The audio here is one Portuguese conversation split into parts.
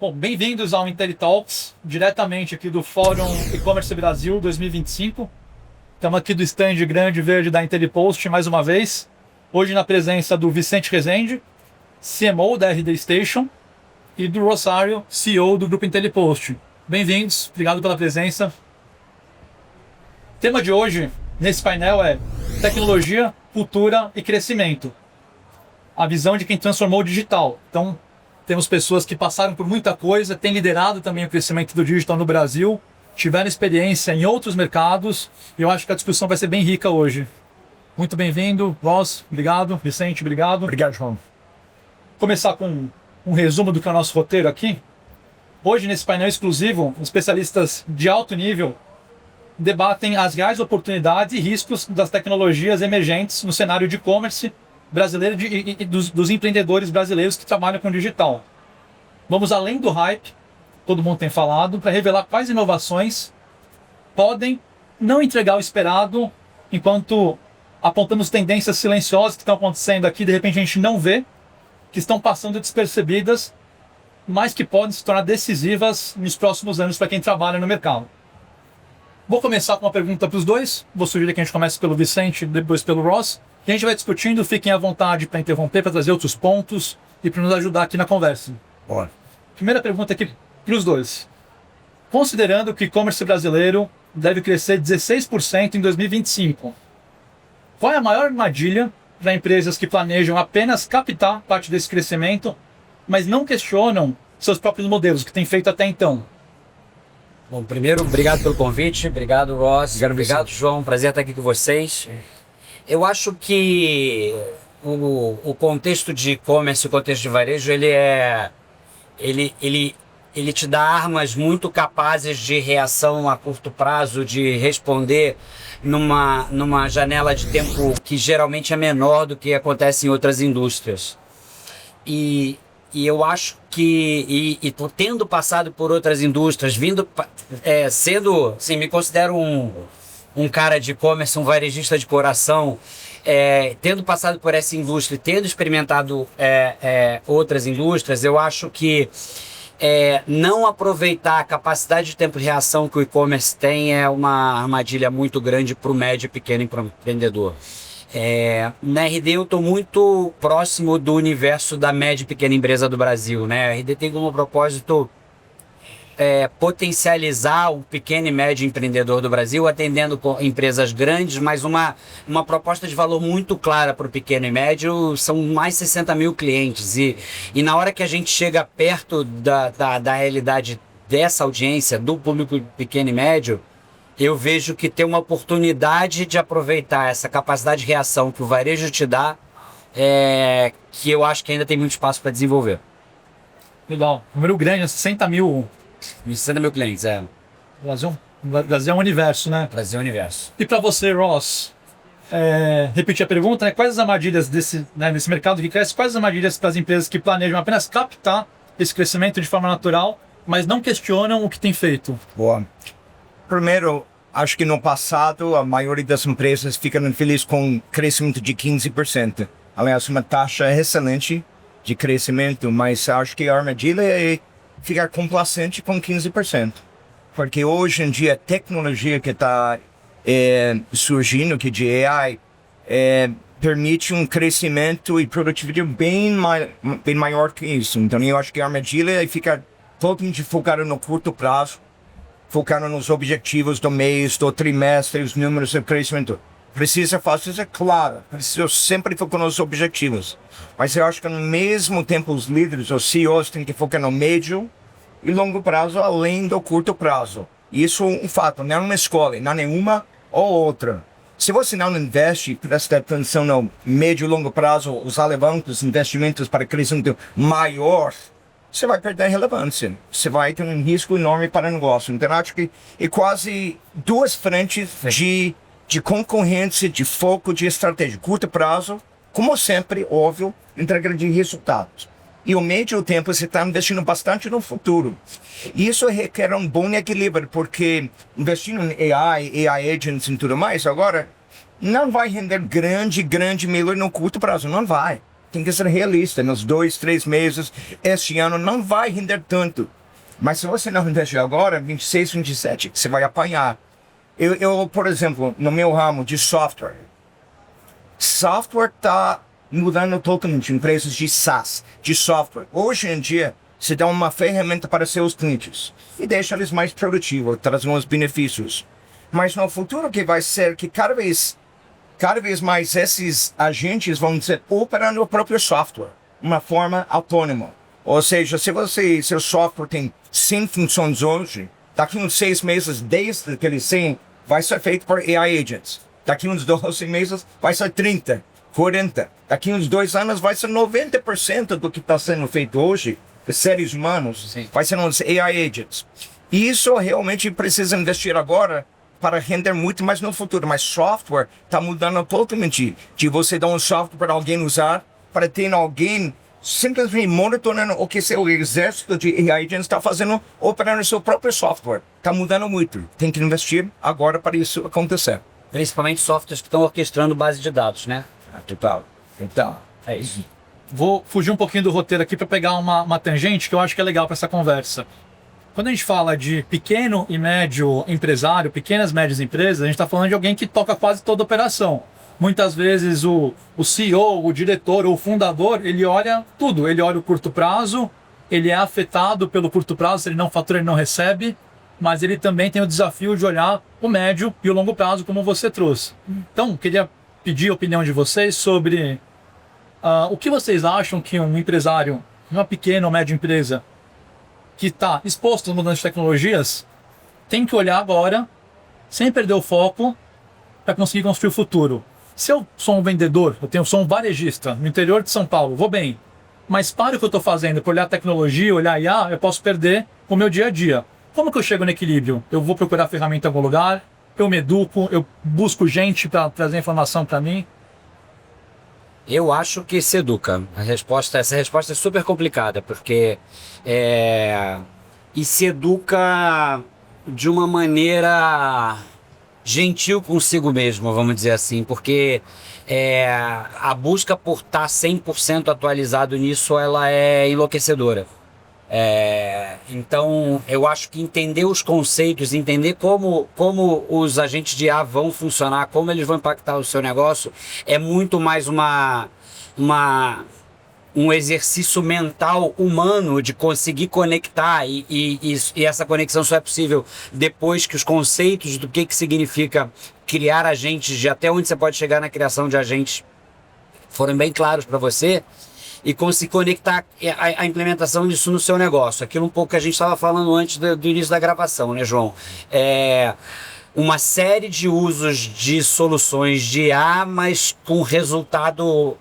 Bom, bem-vindos ao IntelliTalks, diretamente aqui do Fórum E-Commerce Brasil 2025. Estamos aqui do stand grande verde da IntelliPost mais uma vez. Hoje na presença do Vicente Rezende, CMO da RD Station, e do Rosário, CEO do Grupo IntelliPost. Bem-vindos, obrigado pela presença. O tema de hoje, nesse painel, é tecnologia, cultura e crescimento. A visão de quem transformou o digital. Então, temos pessoas que passaram por muita coisa, têm liderado também o crescimento do digital no Brasil, tiveram experiência em outros mercados, e eu acho que a discussão vai ser bem rica hoje. Muito bem-vindo, Ross, obrigado. Vicente, obrigado. Obrigado, João. Vou começar com um resumo do que é o nosso roteiro aqui. Hoje, nesse painel exclusivo, especialistas de alto nível debatem as reais oportunidades e riscos das tecnologias emergentes no cenário de e-commerce brasileiro e dos empreendedores brasileiros que trabalham com digital. Vamos além do hype, todo mundo tem falado, para revelar quais inovações podem não entregar o esperado, enquanto apontamos tendências silenciosas que estão acontecendo aqui, de repente a gente não vê, que estão passando despercebidas, mas que podem se tornar decisivas nos próximos anos para quem trabalha no mercado. Vou começar com uma pergunta para os dois. Vou sugerir que a gente comece pelo Vicente, depois pelo Ross. E a gente vai discutindo, fiquem à vontade para interromper, para trazer outros pontos e para nos ajudar aqui na conversa. Bora. Primeira pergunta aqui para os dois. Considerando que o e-commerce brasileiro deve crescer 16% em 2025, qual é a maior armadilha para empresas que planejam apenas captar parte desse crescimento, mas não questionam seus próprios modelos, que têm feito até então? Bom, primeiro, obrigado pelo convite, obrigado, Ross, obrigado, João, prazer estar aqui com vocês. Eu acho que o contexto de e-commerce, o contexto de varejo, ele te dá armas muito capazes de reação a curto prazo, de responder numa janela de tempo que geralmente é menor do que acontece em outras indústrias. E eu acho que, tendo passado por outras indústrias, sendo, assim, me considero um cara de e-commerce, um varejista de coração, tendo passado por essa indústria, tendo experimentado outras indústrias, eu acho que não aproveitar a capacidade de tempo de reação que o e-commerce tem é uma armadilha muito grande para o médio e pequeno empreendedor. Na RD eu estou muito próximo do universo da média e pequena empresa do Brasil, né? A RD tem como propósito potencializar o pequeno e médio empreendedor do Brasil, atendendo empresas grandes, mas uma proposta de valor muito clara para o pequeno e médio. São mais 60 mil clientes e na hora que a gente chega perto da realidade dessa audiência, do público pequeno e médio, eu vejo que tem uma oportunidade de aproveitar essa capacidade de reação que o varejo te dá, que eu acho que ainda tem muito espaço para desenvolver. Legal. Número grande, 60 mil. 60 mil clientes, Brasil é um universo, né? Brasil é um universo. E para você, Ross, repetir a pergunta, né? Quais as armadilhas nesse mercado que cresce, quais as armadilhas para as empresas que planejam apenas captar esse crescimento de forma natural, mas não questionam o que tem feito? Boa. Primeiro, acho que no passado a maioria das empresas ficaram felizes com crescimento de 15%. Aliás, uma taxa excelente de crescimento, mas acho que a armadilha é ficar complacente com 15%. Porque hoje em dia a tecnologia que está surgindo, que de AI, permite um crescimento e produtividade bem maior que isso. Então eu acho que a armadilha é ficar totalmente focado no curto prazo, focando nos objetivos do mês, do trimestre, os números de crescimento. Precisa fazer isso, claro. Precisa sempre focar nos objetivos. Mas eu acho que, ao mesmo tempo, os líderes, os CEOs, têm que focar no médio e longo prazo, além do curto prazo. Isso é um fato, não é uma escolha, não é uma ou outra. Se você não investe, presta atenção no médio e longo prazo, os alavancos, investimentos para crescimento maior, você vai perder relevância. Você vai ter um risco enorme para o negócio. Então, acho que é quase duas frentes de concorrência, de foco, de estratégia. Curto prazo, como sempre, óbvio, entrega de resultados. E o médio tempo você está investindo bastante no futuro. Isso requer um bom equilíbrio, porque investindo em AI agents e tudo mais, agora, não vai render grande melhor no curto prazo. Não vai. Tem que ser realista. Nos 2, 3 meses, este ano, não vai render tanto. Mas se você não investir agora, 26, 27, você vai apanhar. Eu, por exemplo, no meu ramo de software está mudando totalmente empresas de SaaS, de software. Hoje em dia, você dá uma ferramenta para seus clientes e deixa eles mais produtivos, trazendo os benefícios. Mas no futuro que vai ser que cada vez mais esses agentes vão ser operando o próprio software, uma forma autônoma. Ou seja, se seu software tem 100 funções hoje, daqui uns 6 meses, 10 daqueles 100 vai ser feito por AI agents. Daqui uns 12 meses vai ser 30, 40. Daqui uns 2 anos vai ser 90% do que está sendo feito hoje, de seres humanos, Sim. vai ser uns AI agents. E isso realmente precisa investir agora para render muito mais no futuro. Mas software está mudando totalmente. De você dar um software para alguém usar, para ter alguém simplesmente monitorando o que seu exército de AI agents está fazendo, operando seu próprio software. Está mudando muito. Tem que investir agora para isso acontecer. Principalmente softwares que estão orquestrando base de dados, né? Total. Então, É isso. Vou fugir um pouquinho do roteiro aqui para pegar uma tangente que eu acho que é legal para essa conversa. Quando a gente fala de pequeno e médio empresário, pequenas e médias empresas, a gente está falando de alguém que toca quase toda a operação. Muitas vezes o CEO, o diretor ou o fundador, ele olha tudo. Ele olha o curto prazo, ele é afetado pelo curto prazo, se ele não fatura, ele não recebe, mas ele também tem o desafio de olhar o médio e o longo prazo, como você trouxe. Então, queria pedir a opinião de vocês sobre o que vocês acham que um empresário, uma pequena ou média empresa, que está exposto às mudanças de tecnologias, tem que olhar agora, sem perder o foco, para conseguir construir o futuro. Se eu sou um vendedor, sou um varejista no interior de São Paulo, vou bem, mas para o que eu estou fazendo, para olhar a tecnologia, olhar IA, eu posso perder o meu dia a dia. Como que eu chego no equilíbrio? Eu vou procurar ferramenta em algum lugar, eu me educo, eu busco gente para trazer informação para mim. Eu acho que se educa. Essa resposta é super complicada, porque e se educa de uma maneira gentil consigo mesmo, vamos dizer assim, porque a busca por estar 100% atualizado nisso, ela é enlouquecedora. Então, eu acho que entender os conceitos, entender como os agentes de IA vão funcionar, como eles vão impactar o seu negócio, é muito mais um exercício mental humano de conseguir conectar e essa conexão só é possível depois que os conceitos do que significa criar agentes, de até onde você pode chegar na criação de agentes, foram bem claros para você. E conseguir conectar a implementação disso no seu negócio. Aquilo um pouco que a gente estava falando antes do início da gravação, né, João? Uma série de usos de soluções de IA, mas com resultado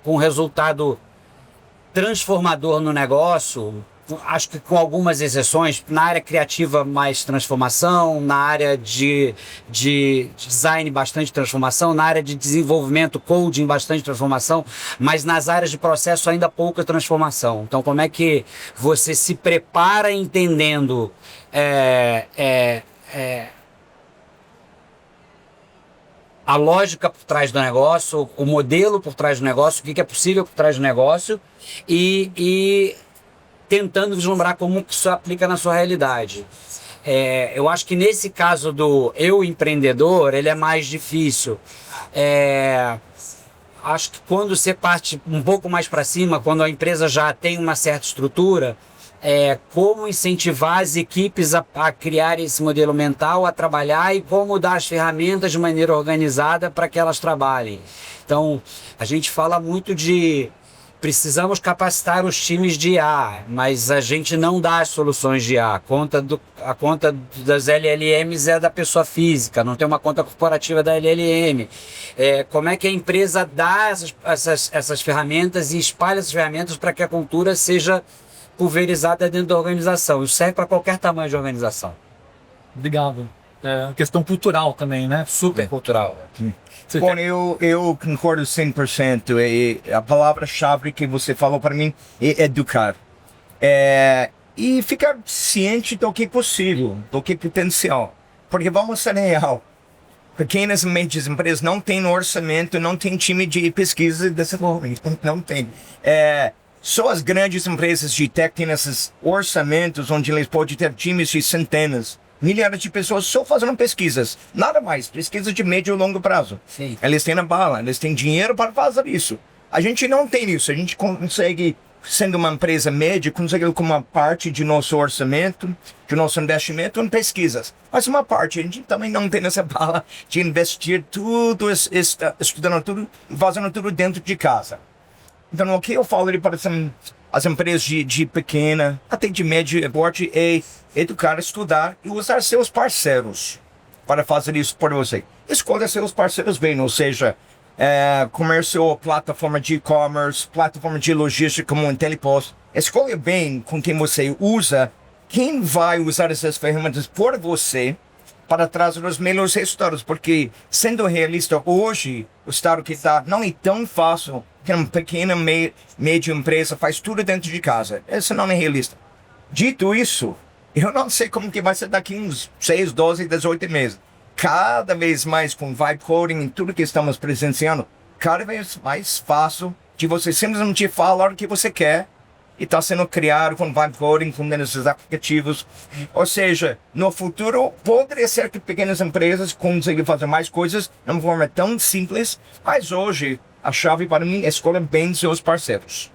transformador no negócio. Acho que com algumas exceções, na área criativa mais transformação, na área de design bastante transformação, na área de desenvolvimento, coding bastante transformação, mas nas áreas de processo ainda pouca transformação. Então como é que você se prepara entendendo a lógica por trás do negócio, o modelo por trás do negócio, o que é possível por trás do negócio e tentando vislumbrar como isso aplica na sua realidade. Eu acho que nesse caso do eu empreendedor, ele é mais difícil. Acho que quando você parte um pouco mais para cima, quando a empresa já tem uma certa estrutura, como incentivar as equipes a criar esse modelo mental, a trabalhar e como dar as ferramentas de maneira organizada para que elas trabalhem. Então, a gente fala muito de precisamos capacitar os times de IA, mas a gente não dá as soluções de IA. A conta das LLMs é da pessoa física, não tem uma conta corporativa da LLM. Como é que a empresa dá essas ferramentas e espalha essas ferramentas para que a cultura seja pulverizada dentro da organização? Isso serve para qualquer tamanho de organização. Obrigado. Questão cultural também, né? Super cultural. Bom, eu concordo 100%. A palavra-chave que você falou para mim é educar. E ficar ciente do que é possível, do que é potencial. Porque vamos ser real. Pequenas e médias empresas não têm orçamento, não tem time de pesquisa e desenvolvimento. Não tem. Só as grandes empresas de tech têm esses orçamentos onde eles podem ter times de centenas, milhares de pessoas só fazendo pesquisas. Nada mais, pesquisa de médio e longo prazo. Sim. Eles têm a bala, eles têm dinheiro para fazer isso. A gente não tem isso, a gente consegue, sendo uma empresa média, consegue com uma parte de nosso orçamento, de nosso investimento em pesquisas. Mas uma parte, a gente também não tem essa bala de investir tudo, estudando tudo, fazendo tudo dentro de casa. Então, o que eu falo para as empresas de pequena, até de médio porte, é educar, estudar e usar seus parceiros para fazer isso por você. Escolha seus parceiros bem, ou seja, comércio, plataforma de e-commerce, plataforma de logística como um telepost. Escolha bem com quem você usa, quem vai usar essas ferramentas por você para trazer os melhores resultados. Porque, sendo realista, hoje, o estado que está não é tão fácil que uma pequena, média empresa faz tudo dentro de casa. Isso não é realista. Dito isso, eu não sei como que vai ser daqui uns 6, 12, 18 meses. Cada vez mais com vibe coding e tudo que estamos presenciando, cada vez mais fácil de você simplesmente falar o que você quer e está sendo criado com vibe coding, com esses aplicativos. Ou seja, no futuro, poderia ser que pequenas empresas consigam fazer mais coisas de uma forma tão simples, mas hoje a chave para mim é escolher bem seus parceiros.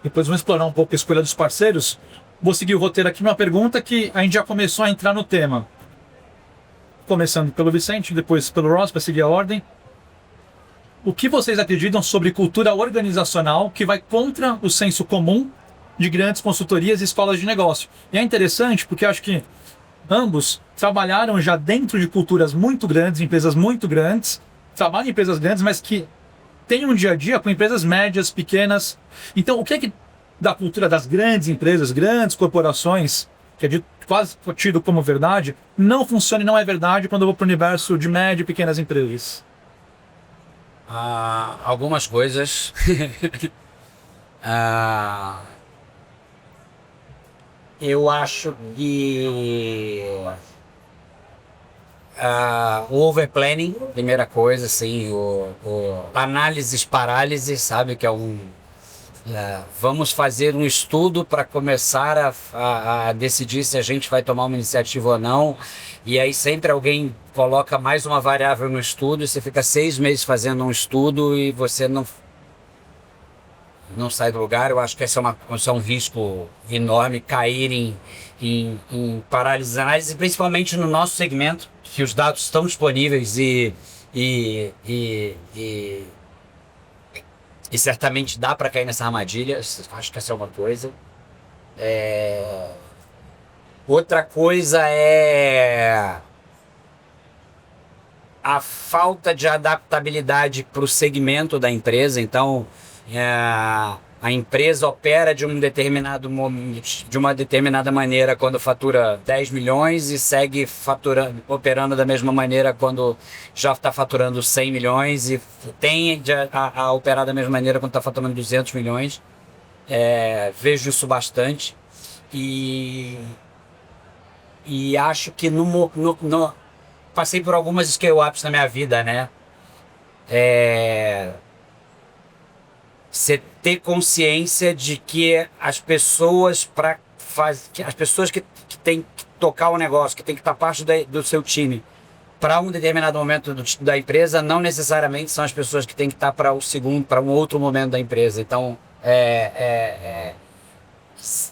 Depois vamos explorar um pouco a escolha dos parceiros. Vou seguir o roteiro aqui, uma pergunta que a gente já começou a entrar no tema. Começando pelo Vicente, depois pelo Ross, para seguir a ordem. O que vocês acreditam sobre cultura organizacional que vai contra o senso comum de grandes consultorias e escolas de negócio? E é interessante porque eu acho que ambos trabalharam já dentro de culturas muito grandes, empresas muito grandes, trabalham em empresas grandes, mas que têm um dia a dia com empresas médias, pequenas. Então, o que é que da cultura das grandes empresas, grandes corporações, que é quase tido como verdade, não funciona e não é verdade quando eu vou para o universo de médias e pequenas empresas? Algumas coisas. Eu acho que o overplanning, primeira coisa, assim, o análises parálises, sabe, que é vamos fazer um estudo para começar a decidir se a gente vai tomar uma iniciativa ou não, e aí sempre alguém coloca mais uma variável no estudo e você fica 6 meses fazendo um estudo e você não sai do lugar. Eu acho que esse é um risco enorme, cair em parálises de análise, principalmente no nosso segmento, que os dados estão disponíveis e certamente dá para cair nessa armadilha. Acho que essa é uma coisa. Outra coisa é a falta de adaptabilidade para o segmento da empresa. Então, a empresa opera de uma determinada maneira quando fatura 10 milhões e segue operando da mesma maneira quando já está faturando 100 milhões e tende a operar da mesma maneira quando está faturando 200 milhões. Vejo isso bastante e acho que passei por algumas scale-ups na minha vida, né? Você ter consciência de que as pessoas que têm que tocar o negócio, que tem que estar parte do seu time para um determinado momento da empresa, não necessariamente são as pessoas que têm que estar para um outro momento da empresa. Então,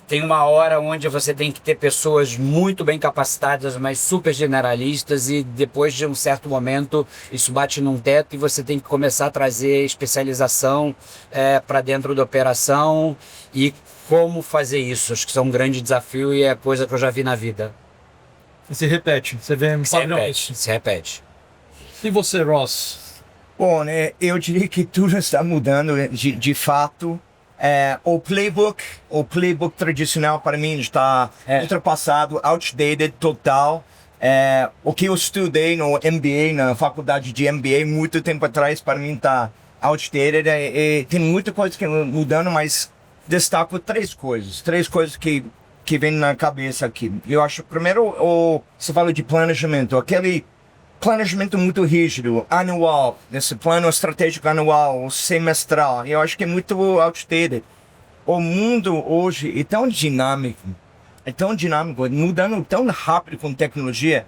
tem uma hora onde você tem que ter pessoas muito bem capacitadas, mas super generalistas, e depois de um certo momento isso bate num teto e você tem que começar a trazer especialização para dentro da operação. E como fazer isso? Acho que isso é um grande desafio e é coisa que eu já vi na vida. E se repete, você vê padrões. Se repete. E você, Ross? Bom, né, eu diria que tudo está mudando de fato. O playbook tradicional para mim está ultrapassado, outdated total. O que eu estudei no MBA, na faculdade de MBA, muito tempo atrás, para mim está outdated. Tem muita coisa que mudando, mas destaco três coisas que vêm na cabeça aqui. Eu acho, primeiro, você fala de planejamento, aquele planejamento muito rígido, anual, esse plano estratégico anual, semestral, eu acho que é muito outdated. o mundo hoje é tão dinâmico, mudando tão rápido com tecnologia,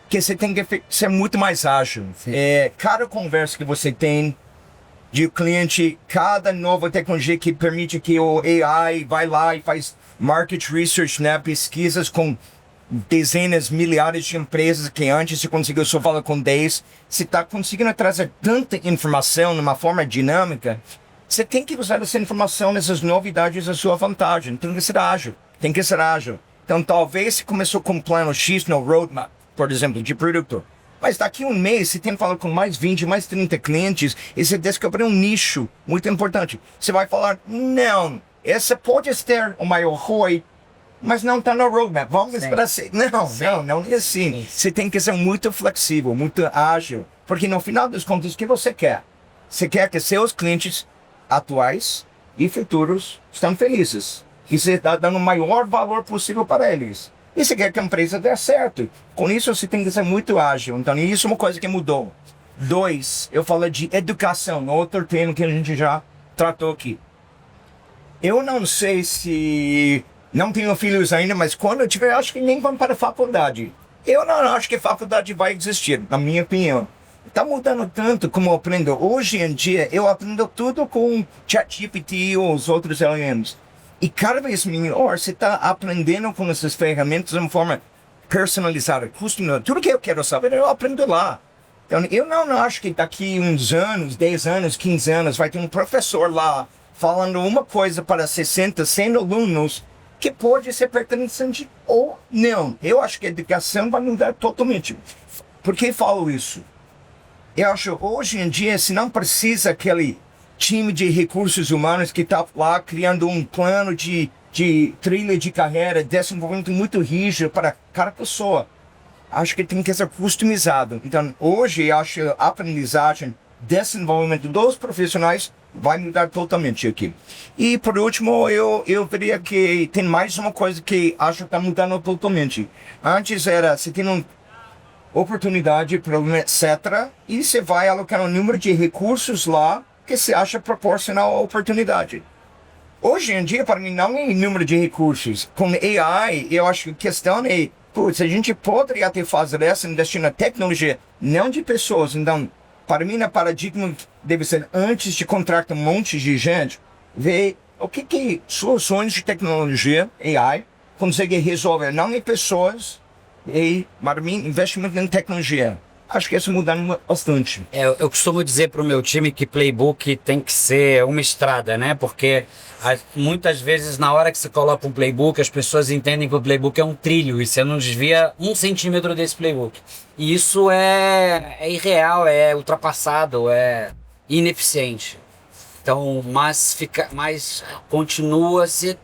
que você tem que ser muito mais ágil. Cada conversa que você tem de cliente, cada nova tecnologia que permite que o AI vai lá e faz market research, né, pesquisas com dezenas, milhares de empresas que antes você conseguiu só falar com 10. Você está conseguindo trazer tanta informação de uma forma dinâmica, você tem que usar essa informação, essas novidades à sua vantagem. Tem que ser ágil. Então, talvez você começou com um plano X no roadmap, por exemplo, de produto. Mas daqui a um mês, você tem que falar com mais 20, mais 30 clientes e você descobriu um nicho muito importante. Você vai falar, não, essa pode ter o maior ROI, mas não está no roadmap. Vamos esperar assim. Não é assim. Sim. Você tem que ser muito flexível, muito ágil. Porque no final das contas, o que você quer? Você quer que seus clientes atuais e futuros estão felizes. E você está dando o maior valor possível para eles. E você quer que a empresa dê certo. Com isso, você tem que ser muito ágil. Então, isso é uma coisa que mudou. 2, eu falo de educação, outro tema que a gente já tratou aqui. Eu não sei se... Não tenho filhos ainda, mas quando eu tiver, acho que nem vão para a faculdade. Eu não acho que a faculdade vai existir, na minha opinião. Está mudando tanto como eu aprendo. Hoje em dia, eu aprendo tudo com ChatGPT ou os outros LLMs. E cada vez melhor, você está aprendendo com essas ferramentas de uma forma personalizada, customizada. Tudo que eu quero saber, eu aprendo lá. Então, eu não acho que daqui uns anos, 10 anos, 15 anos, vai ter um professor lá falando uma coisa para 60, 100 alunos, que pode ser pertencente ou não. Eu acho que a educação vai mudar totalmente. Por que falo isso? Eu acho que hoje em dia, se não precisa aquele time de recursos humanos que está lá criando um plano de trilha de carreira, desenvolvimento muito rígido para cada pessoa. Acho que tem que ser customizado. Então, hoje, eu acho que a aprendizagem, desenvolvimento dos profissionais vai mudar totalmente aqui. E, por último, eu diria que tem mais uma coisa que acho que está mudando totalmente. Antes era, você tem uma oportunidade, problema, etc. E você vai alocar um número de recursos lá que você acha proporcional à oportunidade. Hoje em dia, para mim, não é número de recursos. Com AI, eu acho que a questão é, a gente poderia até fazer essa, investir na tecnologia, não de pessoas. Então, para mim, o paradigma deve ser, antes de contratar um monte de gente, ver o que soluções de tecnologia, AI, consegue resolver, não em pessoas, e, para mim, investimento em tecnologia. Acho que isso mudando bastante. Eu costumo dizer para o meu time que playbook tem que ser uma estrada, né? Porque muitas vezes na hora que você coloca um playbook, as pessoas entendem que o playbook é um trilho e você não desvia 1 centímetro desse playbook. E isso é irreal, é ultrapassado, é ineficiente. Então, mas continua-se...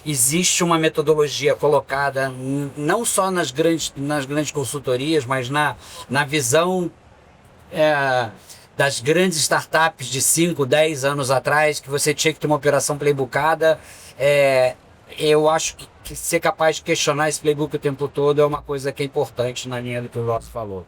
existe uma metodologia colocada não só nas grandes consultorias, mas na visão das grandes startups de 5, 10 anos atrás, que você tinha que ter uma operação playbookada. Eu acho que ser capaz de questionar esse playbook o tempo todo é uma coisa que é importante na linha do que o Lotso falou.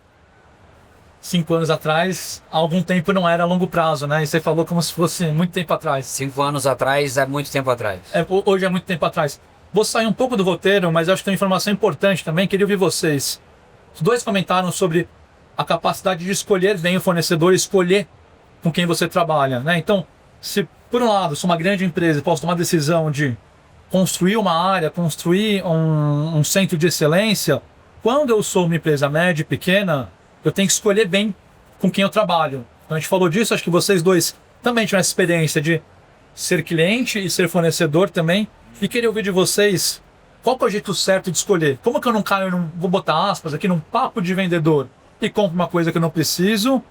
5 anos atrás, há algum tempo não era a longo prazo, né? E você falou como se fosse muito tempo atrás. 5 anos atrás é muito tempo atrás. Hoje é muito tempo atrás. Vou sair um pouco do roteiro, mas acho que tem uma informação importante também. Queria ouvir vocês. Os dois comentaram sobre a capacidade de escolher bem o fornecedor, escolher com quem você trabalha, né? Então, se por um lado sou uma grande empresa e posso tomar a decisão de construir uma área, construir um centro de excelência, quando eu sou uma empresa média e pequena, eu tenho que escolher bem com quem eu trabalho. Então a gente falou disso, acho que vocês dois também tiveram essa experiência de ser cliente e ser fornecedor também. E queria ouvir de vocês, qual que é o jeito certo de escolher? Como que eu não caio, vou botar aspas aqui, num papo de vendedor e compro uma coisa que eu não preciso?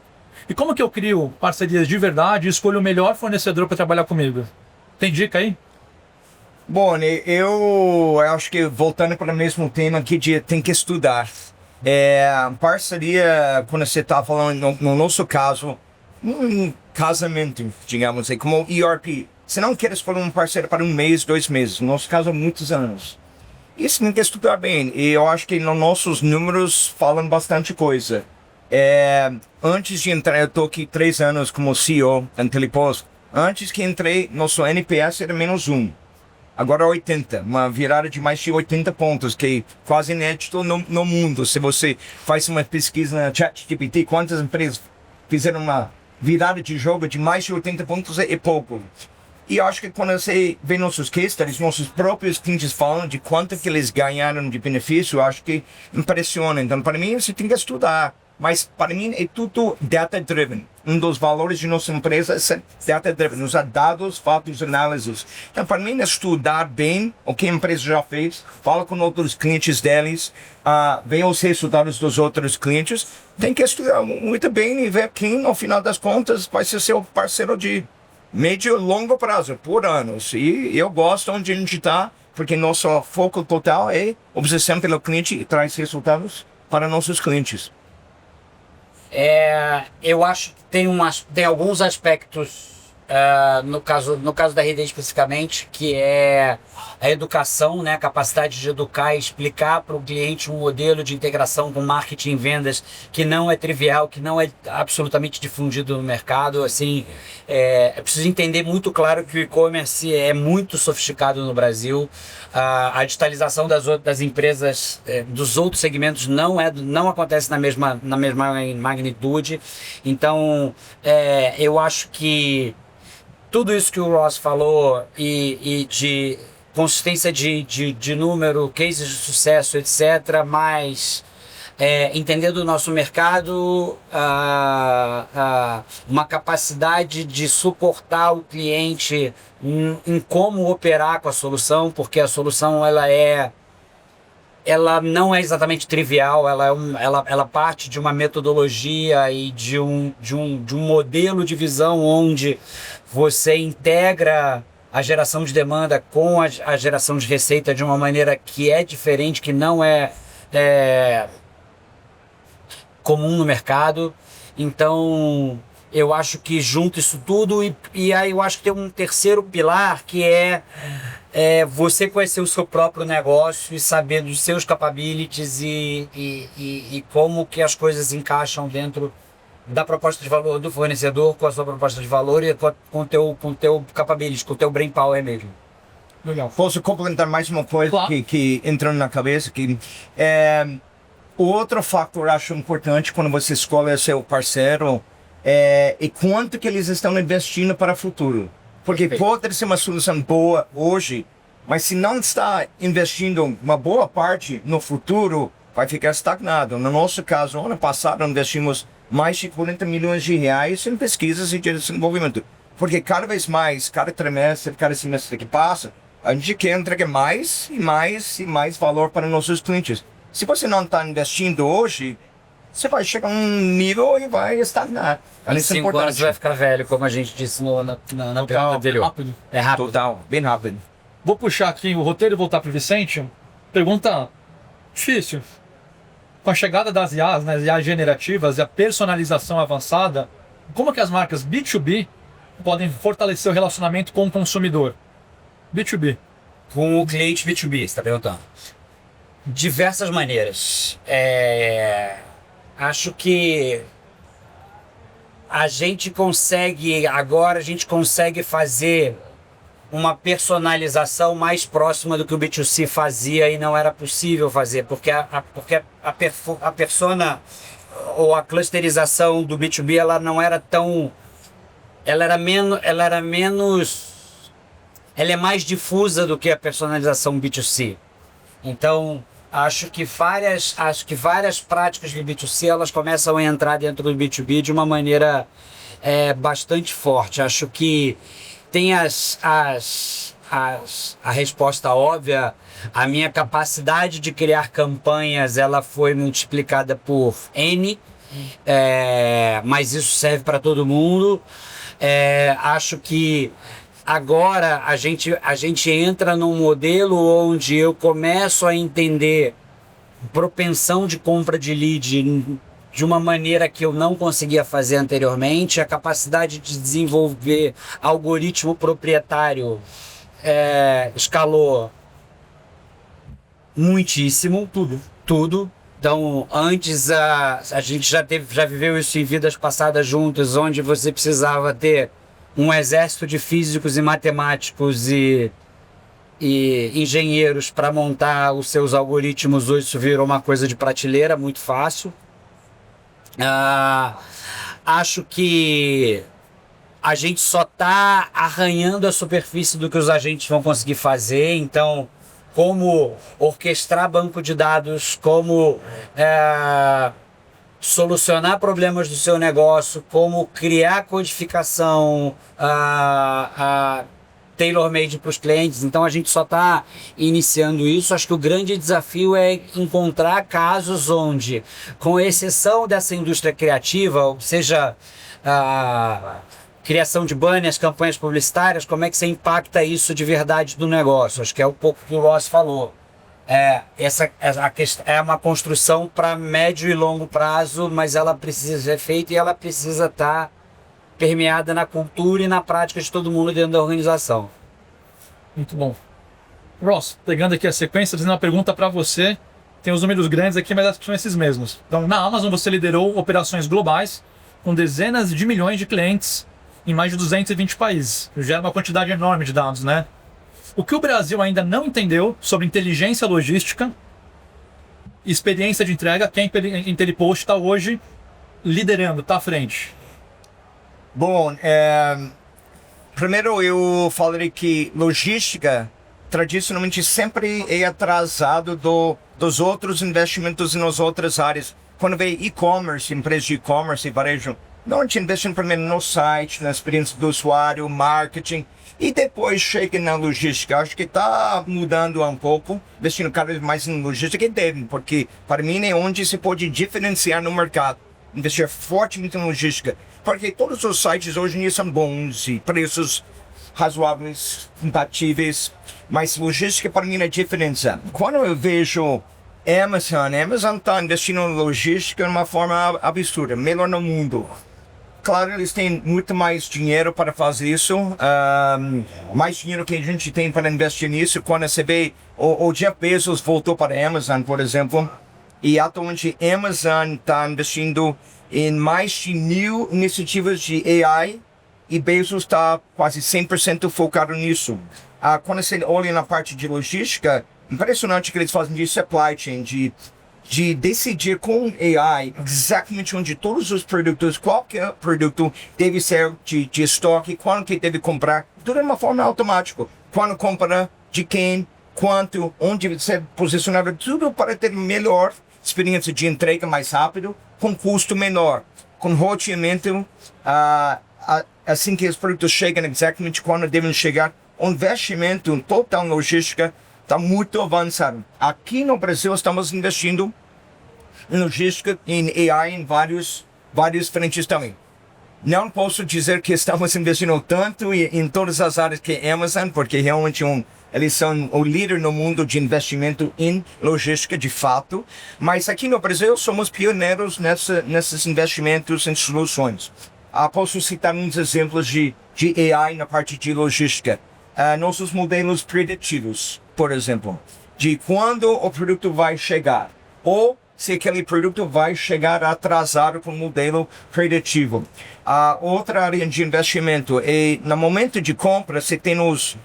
E como que eu crio parcerias de verdade e escolho o melhor fornecedor para trabalhar comigo? Tem dica aí? Bom, eu acho que voltando para o mesmo tema aqui, tem que estudar. Parceria, quando você está falando, no nosso caso, um casamento, digamos assim, como ERP. Você não quer escolher um parceiro para 1 mês, 2 meses. No nosso caso, muitos anos. Isso tem que estudar bem. E eu acho que nos nossos números falam bastante coisa. Antes de entrar, eu estou aqui 3 anos como CEO da Telepost. Antes que entrei, nosso NPS era -1. Agora 80, uma virada de mais de 80 pontos, que é quase inédito no mundo. Se você faz uma pesquisa na ChatGPT, quantas empresas fizeram uma virada de jogo de mais de 80 pontos é pouco. E eu acho que quando você vê nossos case studies, nossos próprios clientes falam de quanto que eles ganharam de benefício, eu acho que impressiona. Então, para mim, você tem que estudar. Mas, para mim, é tudo data-driven. Um dos valores de nossa empresa é data-driven, usar dados, fatos, análises. Então, para mim, é estudar bem o que a empresa já fez, fala com outros clientes deles, ver os resultados dos outros clientes. Tem que estudar muito bem e ver quem, no final das contas, vai ser seu parceiro de médio e longo prazo, por anos. E eu gosto onde a gente está, porque nosso foco total é obsessão pelo cliente e traz resultados para nossos clientes. Eu acho que tem alguns aspectos, no caso da RD especificamente, que é a educação, né? A capacidade de educar e explicar para o cliente um modelo de integração com marketing e vendas que não é trivial, que não é absolutamente difundido no mercado. Assim, é preciso entender muito claro que o e-commerce é muito sofisticado no Brasil. A digitalização das empresas, dos outros segmentos não acontece na mesma magnitude. Então, eu acho que tudo isso que o Ross falou e de consistência de número, cases de sucesso, etc., mas entender do nosso mercado, uma capacidade de suportar o cliente em como operar com a solução, porque a solução ela não é exatamente trivial, ela parte de uma metodologia e de um modelo de visão onde você integra a geração de demanda com a geração de receita de uma maneira que é diferente, que não é comum no mercado. Então, eu acho que junto isso tudo e aí eu acho que tem um terceiro pilar que é você conhecer o seu próprio negócio e saber dos seus capabilities e como que as coisas encaixam dentro da proposta de valor do fornecedor com a sua proposta de valor e com o teu capabilities, com o teu brain power mesmo. Legal. Posso complementar mais uma coisa Claro. que entrou na cabeça? O outro fator acho importante quando você escolhe seu parceiro e quanto que eles estão investindo para o futuro. Porque pode ser uma solução boa hoje, mas se não está investindo uma boa parte no futuro, vai ficar estagnado. No nosso caso, ano passado, investimos mais de 40 milhões de reais em pesquisas e desenvolvimento. Porque cada vez mais, cada trimestre, cada semestre que passa, a gente quer entregar mais e mais e mais valor para nossos clientes. Se você não está investindo hoje, você vai chegar a um nível e vai estagnar. Em 5 anos você vai ficar velho, como a gente disse na pergunta anterior. Rápido. É rápido. Total, bem rápido. Vou puxar aqui o roteiro e voltar para o Vicente. Pergunta difícil. Com a chegada das IAs, né, as IAs generativas e a personalização avançada, como que as marcas B2B podem fortalecer o relacionamento com o consumidor? B2B. Com o cliente B2B, você está perguntando? Diversas maneiras. Acho que a gente consegue fazer uma personalização mais próxima do que o B2C fazia e não era possível fazer, porque a persona ou a clusterização do B2B ela não era tão, ela é mais difusa do que a personalização B2C. Então, acho que várias práticas de B2C elas começam a entrar dentro do B2B de uma maneira bastante forte. Acho que tem a resposta óbvia. A minha capacidade de criar campanhas ela foi multiplicada por N, mas isso serve para todo mundo. Acho que agora a gente entra num modelo onde eu começo a entender propensão de compra de lead de uma maneira que eu não conseguia fazer anteriormente. A capacidade de desenvolver algoritmo proprietário escalou muitíssimo, tudo. Então, antes a gente já viveu isso em vidas passadas juntas, onde você precisava ter um exército de físicos e matemáticos e engenheiros para montar os seus algoritmos. Hoje isso virou uma coisa de prateleira, muito fácil. Acho que a gente só está arranhando a superfície do que os agentes vão conseguir fazer. Então, como orquestrar banco de dados, como solucionar problemas do seu negócio, como criar codificação tailor-made para os clientes. Então a gente só está iniciando isso. Acho que o grande desafio é encontrar casos onde, com exceção dessa indústria criativa, seja criação de banners, campanhas publicitárias, como é que você impacta isso de verdade no negócio? Acho que é um pouco que o Ross falou. É uma construção para médio e longo prazo, mas ela precisa ser feita e ela precisa estar permeada na cultura e na prática de todo mundo dentro da organização. Muito bom. Ross, pegando aqui a sequência, fazendo uma pergunta para você. Tem os números grandes aqui, mas são esses mesmos. Então, na Amazon você liderou operações globais com dezenas de milhões de clientes em mais de 220 países. Gera uma quantidade enorme de dados, né? O que o Brasil ainda não entendeu sobre inteligência logística, experiência de entrega, quem a Intelipost está hoje liderando, está à frente? Bom, primeiro eu falaria que logística tradicionalmente sempre é atrasado dos outros investimentos nas outras áreas. Quando vem e-commerce, empresas de e-commerce e varejo, não te investem primeiro no site, na experiência do usuário, marketing, e depois chega na logística. Acho que está mudando um pouco, investindo cada vez mais em logística, e deve, porque para mim é onde se pode diferenciar no mercado. Investir fortemente em logística, porque todos os sites hoje em dia são bons e preços razoáveis, compatíveis, mas logística para mim é a diferença. Quando eu vejo Amazon está investindo em logística de uma forma absurda, melhor no mundo. Claro, eles têm muito mais dinheiro para fazer isso, mais dinheiro que a gente tem para investir nisso. Quando você vê o Jeff Bezos voltou para a Amazon, por exemplo, e atualmente a Amazon está investindo em mais de 1.000 iniciativas de AI e Bezos está quase 100% focado nisso. Quando você olha na parte de logística, impressionante que eles fazem de supply chain, de decidir com AI exatamente onde todos os produtos, qualquer produto deve ser de estoque, quando que deve comprar, tudo de uma forma automática. Quando compra, de quem, quanto, onde ser posicionado, tudo para ter melhor experiência de entrega mais rápido, com custo menor, com roteamento, assim que os produtos chegam exatamente quando devem chegar. O investimento total em logística está muito avançado. Aqui no Brasil estamos investindo em logística, em AI, em vários frentes também. Não posso dizer que estamos investindo tanto em todas as áreas que a Amazon, porque realmente eles são o líder no mundo de investimento em logística, de fato. Mas aqui no Brasil somos pioneiros nesses investimentos em soluções. Posso citar uns exemplos de AI na parte de logística. Nossos modelos preditivos, por exemplo, de quando o produto vai chegar, ou se aquele produto vai chegar atrasado com o modelo preditivo. Outra área de investimento é, no momento de compra, você tem as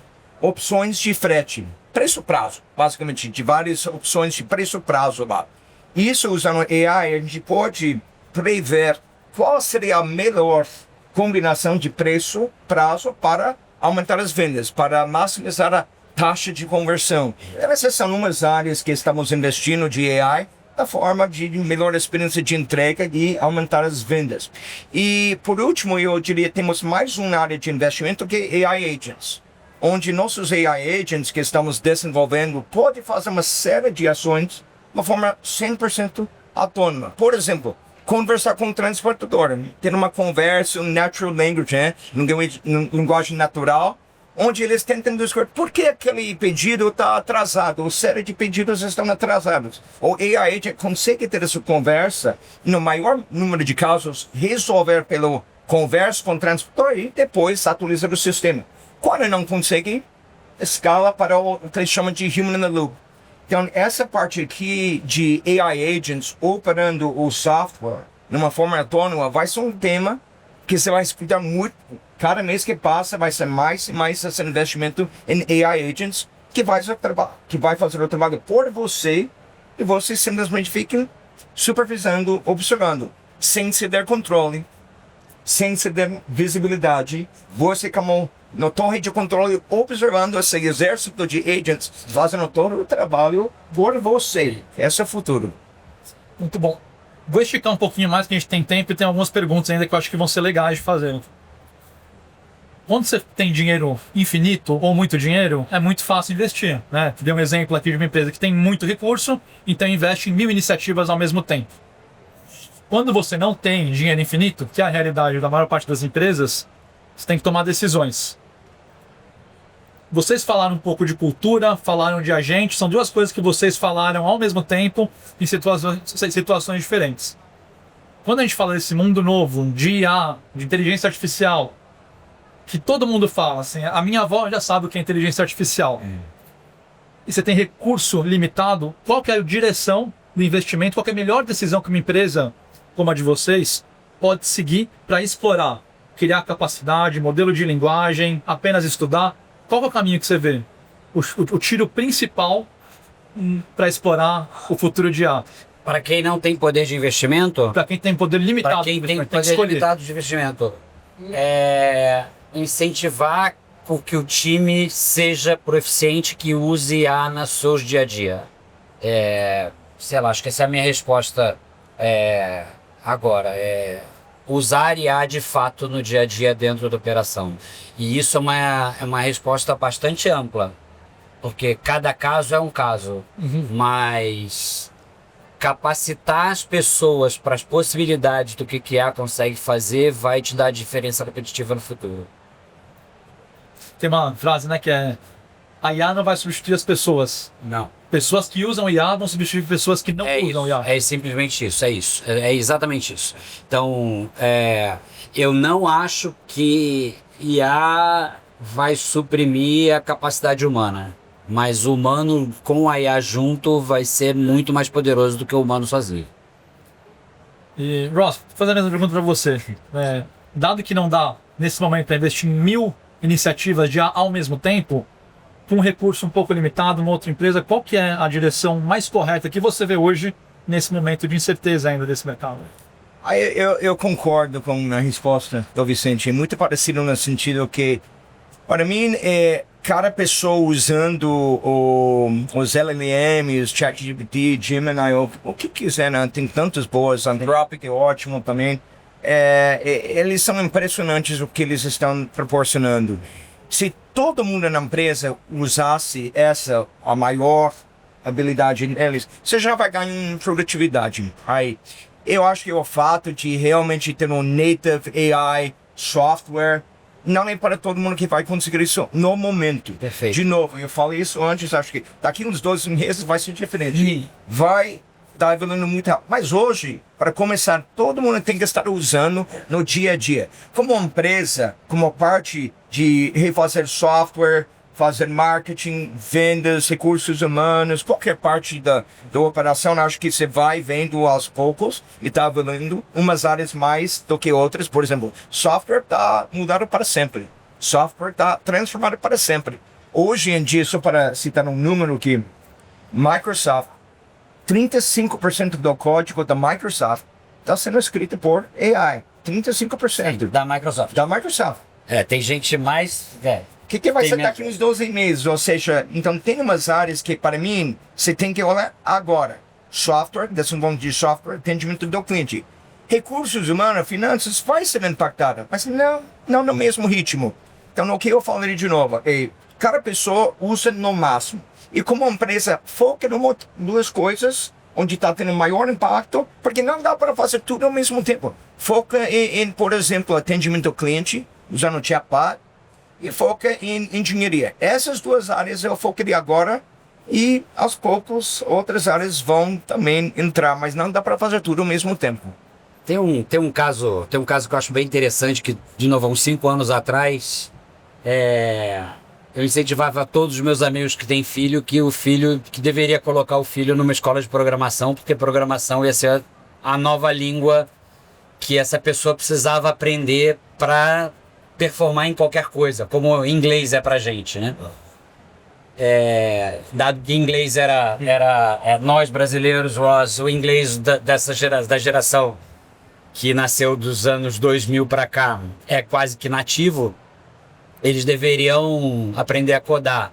opções de frete, preço-prazo, basicamente, de várias opções de preço-prazo lá. Isso, usando AI, a gente pode prever qual seria a melhor combinação de preço-prazo para aumentar as vendas, para maximizar a taxa de conversão. Essas são umas áreas que estamos investindo de AI, da forma de melhor experiência de entrega e aumentar as vendas. E, por último, eu diria, temos mais uma área de investimento que AI Agents, onde nossos AI Agents que estamos desenvolvendo podem fazer uma série de ações de uma forma 100% autônoma. Por exemplo, conversar com o transportador, ter uma conversa, natural language, linguagem natural, onde eles tentam descobrir por que aquele pedido está atrasado, ou série de pedidos estão atrasados. O AI consegue ter essa conversa, no maior número de casos, resolver pelo conversa com o transportador e depois atualizar o sistema. Quando não consegue, escala para o que eles chamam de Human in the Loop. Então, essa parte aqui de AI Agents operando o software de uma forma autônoma vai ser um tema que você vai escutar muito Cada mês que passa vai ser mais e mais esse investimento em AI agents que vai fazer o trabalho por você e você simplesmente fica supervisando, observando, sem ceder controle, sem ceder visibilidade. Você como na torre de controle observando esse exército de agents fazendo todo o trabalho por você. Esse é o futuro. Muito bom. Vou esticar um pouquinho mais, que a gente tem tempo e tem algumas perguntas ainda que eu acho que vão ser legais de fazer. Quando você tem dinheiro infinito ou muito dinheiro, é muito fácil investir, né? Dei um exemplo aqui de uma empresa que tem muito recurso, então investe em 1000 iniciativas ao mesmo tempo. Quando você não tem dinheiro infinito, que é a realidade da maior parte das empresas, você tem que tomar decisões. Vocês falaram um pouco de cultura, falaram de agente, são duas coisas que vocês falaram ao mesmo tempo em situações diferentes. Quando a gente fala desse mundo novo, de IA, de inteligência artificial, que todo mundo fala, assim, a minha avó já sabe o que é inteligência artificial. E você tem recurso limitado, qual que é a direção do investimento, qual que é a melhor decisão que uma empresa como a de vocês pode seguir para explorar, criar capacidade, modelo de linguagem, apenas estudar? Qual é o caminho que você vê? O tiro principal para explorar o futuro de IA? Para quem não tem poder de investimento, Para quem tem poder limitado, para quem tem que poder escolher. limitado de investimento, incentivar que o time seja proficiente, que use IA no seu dia a dia. Sei lá, acho que essa é a minha resposta agora. Usar IA de fato no dia a dia dentro da operação. E isso é uma resposta bastante ampla, porque cada caso é um caso, mas capacitar as pessoas para as possibilidades do que a IA consegue fazer vai te dar diferença competitiva no futuro. Tem uma frase, né, que é: a IA não vai substituir as pessoas. Não. Pessoas que usam IA vão substituir pessoas que não usam IA. É simplesmente isso, é exatamente isso. Então, eu não acho que IA vai suprimir a capacidade humana, mas o humano com a IA junto vai ser muito mais poderoso do que o humano sozinho. E, Ross, vou fazer a mesma pergunta para você. Dado que não dá, nesse momento, para investir em 1000 iniciativas de IA ao mesmo tempo, com um recurso um pouco limitado, uma outra empresa, qual que é a direção mais correta que você vê hoje, nesse momento de incerteza ainda desse mercado? Eu concordo com a resposta do Vicente. É muito parecido no sentido que, para mim, cada pessoa usando os LLMs, ChatGPT, Gemini, o que quiser, né? Tem tantas boas, Anthropic é ótimo também. Eles são impressionantes o que eles estão proporcionando. Se todo mundo na empresa usasse a maior habilidade deles, você já vai ganhar em produtividade. Aí, eu acho que o fato de realmente ter um native AI software não é para todo mundo que vai conseguir isso no momento. Perfeito. De novo, eu falei isso antes, acho que daqui uns 12 meses vai ser diferente. Vai estar evoluindo muito rápido. Mas hoje, para começar, todo mundo tem que estar usando no dia a dia. Como empresa, como parte de refazer software, fazer marketing, vendas, recursos humanos, qualquer parte da operação, acho que você vai vendo aos poucos e está evoluindo umas áreas mais do que outras. Por exemplo, software está mudado para sempre. Software está transformado para sempre. Hoje em dia, só para citar um número que Microsoft, 35% do código da Microsoft está sendo escrito por AI. 35%. Da Microsoft. Da Microsoft. Tem gente mais... O que vai Tem ser menos. daqui uns 12 meses? Ou seja, então tem umas áreas que, para mim, você tem que olhar agora. Software, desenvolvimento de software, atendimento do cliente. Recursos humanos, finanças, vai ser impactada, mas não no mesmo ritmo. Então, o que eu falei de novo é, cada pessoa usa no máximo. E como empresa, foca em duas coisas, onde está tendo maior impacto, porque não dá para fazer tudo ao mesmo tempo. Foca em, por exemplo, atendimento ao cliente, usando o chatbot, e foca em engenharia. Essas duas áreas eu focaria agora e aos poucos outras áreas vão também entrar, mas não dá para fazer tudo ao mesmo tempo. Tem um caso que eu acho bem interessante, que, de novo, há uns 5 anos atrás, eu incentivava todos os meus amigos que têm filho, que deveria colocar o filho numa escola de programação, porque programação ia ser a nova língua que essa pessoa precisava aprender para performar em qualquer coisa, como inglês é pra gente, né? Dado que inglês era nós brasileiros, o inglês da geração que nasceu dos anos 2000 para cá é quase que nativo, eles deveriam aprender a codar.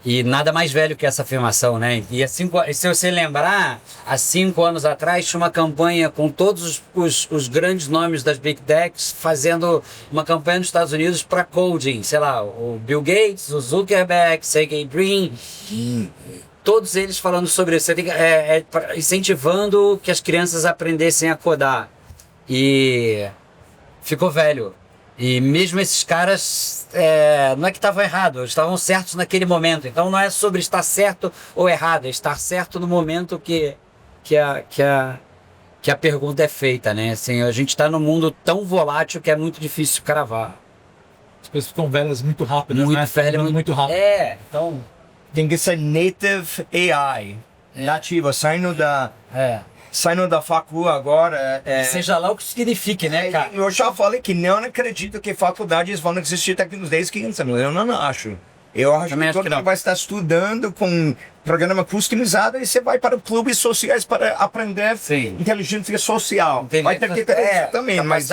E nada mais velho que essa afirmação, né? E se você lembrar, há 5 anos atrás tinha uma campanha com todos os grandes nomes das Big Techs fazendo uma campanha nos Estados Unidos para coding. Sei lá, o Bill Gates, o Zuckerberg, Sergey Brin, todos eles falando sobre isso. Incentivando que as crianças aprendessem a codar. E ficou velho. E mesmo esses caras, não é que estavam errados, eles estavam certos naquele momento. Então não é sobre estar certo ou errado, é estar certo no momento que a pergunta é feita, né? Assim, a gente está num mundo tão volátil que é muito difícil cravar. As pessoas ficam velhas muito rápido, Muito né? velho, Muito rápido. Então... Tem que ser native AI, nativa, saindo da facu agora. Seja lá o que signifique, né, cara? Eu já falei que não acredito que faculdades vão existir daqui uns 10, 15 anos. Eu não acho. Eu acho que todo mundo vai estar estudando com programa customizado e você vai para clubes sociais para aprender inteligência social. Vai ter que ter isso também. Mas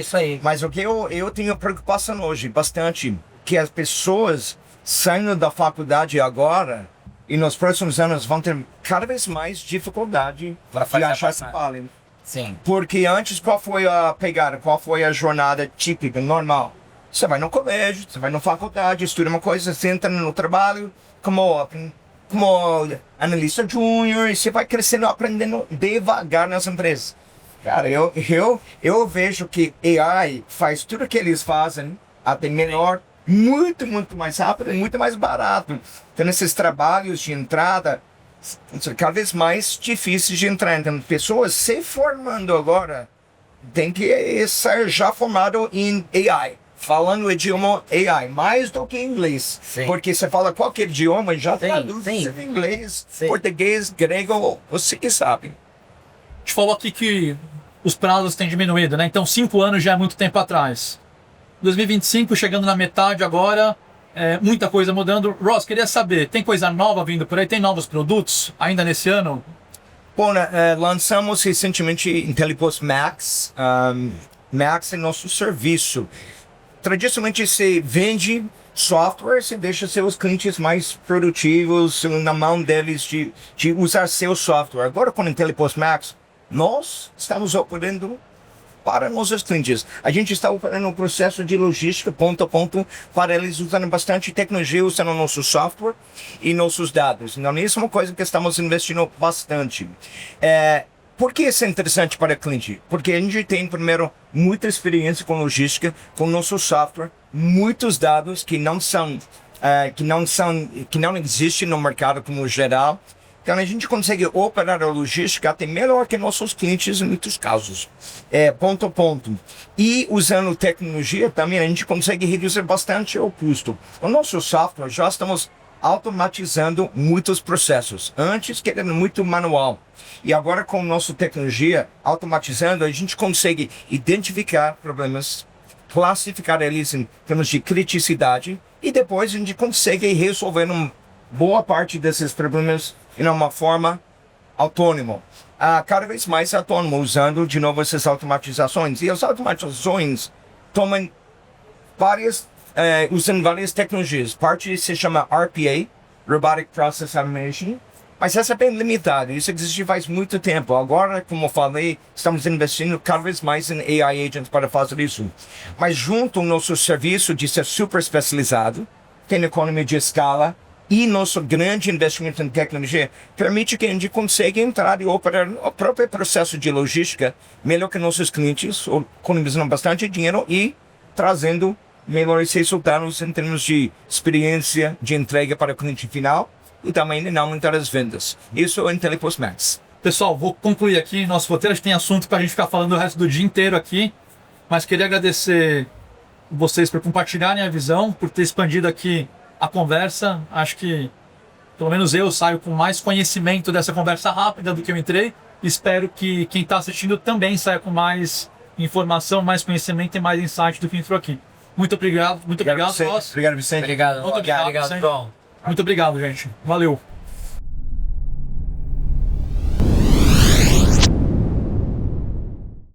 isso aí. Mas o que eu tenho preocupação hoje, bastante, que as pessoas saindo da faculdade agora e nos próximos anos vão ter cada vez mais dificuldade de achar esse talento. Sim. Porque antes, qual foi a pegada? Qual foi a jornada típica, normal? Você vai no colégio, você vai na faculdade, estuda uma coisa, você entra no trabalho como analista júnior e você vai crescendo, aprendendo devagar nas empresas. Cara, eu vejo que AI faz tudo o que eles fazem, até melhor, muito mais rápido e muito mais barato. Então, esses trabalhos de entrada são cada vez mais difíceis de entrar. Então, pessoas se formando agora tem que estar já formado em AI, falando o idioma AI, mais do que inglês. Sim. Porque você fala qualquer idioma e já traduz em inglês, português, grego, você que sabe. A gente falou aqui que os prazos têm diminuído, né? Então 5 anos já é muito tempo atrás. 2025 chegando na metade agora, muita coisa mudando. Ross, queria saber, tem coisa nova vindo por aí? Tem novos produtos ainda nesse ano? Bom, lançamos recentemente IntelliPost Max. Max é nosso serviço. Tradicionalmente você vende software, você deixa seus clientes mais produtivos na mão deles de usar seu software. Agora com o IntelliPost Max, nós estamos operando para nossos clientes. A gente está operando um processo de logística ponto a ponto para eles usando bastante tecnologia, usando nosso software e nossos dados. Então, é a mesma coisa que estamos investindo bastante. Por que isso é interessante para o cliente? Porque a gente tem, primeiro, muita experiência com logística, com nosso software, muitos dados que não existem no mercado como geral. Então a gente consegue operar a logística até melhor que nossos clientes em muitos casos. Ponto a ponto. E usando tecnologia também a gente consegue reduzir bastante o custo. O nosso software já estamos automatizando muitos processos. Antes que era muito manual. E agora com a nossa tecnologia automatizando, a gente consegue identificar problemas, classificar eles em termos de criticidade e depois a gente consegue resolver boa parte desses problemas de uma forma autônoma. Cada vez mais autônomo, usando de novo essas automatizações. E as automatizações tomam usam várias tecnologias. Parte se chama RPA, Robotic Process Automation, mas essa é bem limitada. Isso existe faz muito tempo. Agora, como eu falei, estamos investindo cada vez mais em AI agents para fazer isso. Mas junto ao nosso serviço de ser super especializado, tem economia de escala, e nosso grande investimento em tecnologia permite que a gente consiga entrar e operar o próprio processo de logística melhor que nossos clientes, economizando bastante dinheiro e trazendo melhores resultados em termos de experiência de entrega para o cliente final e também em aumentar as vendas. Isso é o IntelliPost Max. Pessoal, vou concluir aqui nosso roteiro. A gente tem assunto para a gente ficar falando o resto do dia inteiro aqui, mas queria agradecer vocês por compartilharem a visão, por ter expandido aqui a conversa. Acho que, pelo menos eu, saio com mais conhecimento dessa conversa rápida do que eu entrei. Espero que quem está assistindo também saia com mais informação, mais conhecimento e mais insight do que entrou aqui. Muito obrigado, Obrigado, Ross. Vicente. Obrigado. Muito obrigado, Obrigado, Vicente. João. Muito obrigado, gente. Valeu.